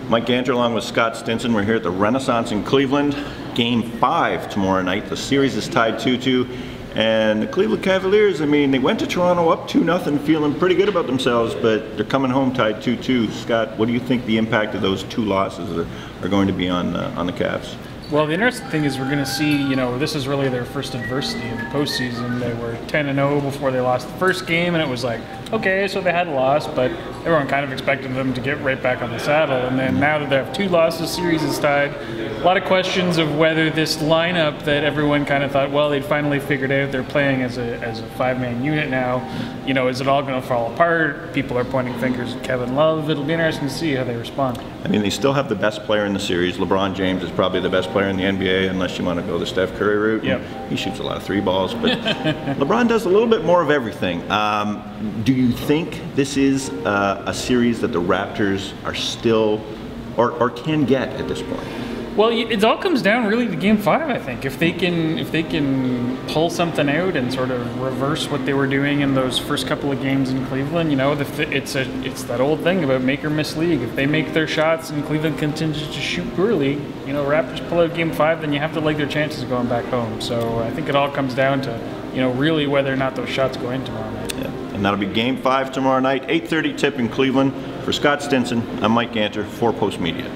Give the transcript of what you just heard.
Mike Ganter along with Scott Stinson. We're here at the Renaissance in Cleveland. Game 5 tomorrow night. The series is tied 2-2. And the Cleveland Cavaliers, I mean, they went to Toronto up 2-0, feeling pretty good about themselves, but they're coming home tied 2-2. Scott, what do you think the impact of those 2 losses are going to be on the Cavs? Well, the interesting thing is we're going to see, you know, this is really their first adversity in the postseason. They were 10-0 before they lost the first game, and it was like, okay, so they had a loss, but everyone kind of expected them to get right back on the saddle. And then now that they have 2 losses, series is tied. A lot of questions of whether this lineup that everyone kind of thought, well, they'd finally figured out they're playing as a 5-man unit now. You know, is it all going to fall apart? People are pointing fingers at Kevin Love. It'll be interesting to see how they respond. I mean, they still have the best player in the series. LeBron James is probably the best player in the NBA, unless you want to go the Steph Curry route. Yep. He shoots a lot of 3 balls, but LeBron does a little bit more of everything. Do you think this is a series that the Raptors are still or can get at this point? Well, it all comes down really to Game 5, I think. If they can pull something out and sort of reverse what they were doing in those first couple of games in Cleveland, you know, it's that old thing about make or miss league. If they make their shots and Cleveland continues to shoot poorly, you know, Raptors pull out Game 5, then you have to like their chances of going back home. So I think it all comes down to, you know, really whether or not those shots go in tomorrow night. Yeah. And that'll be Game 5 tomorrow night, 8:30 tip in Cleveland. For Scott Stinson, I'm Mike Ganter, 4 Post Media.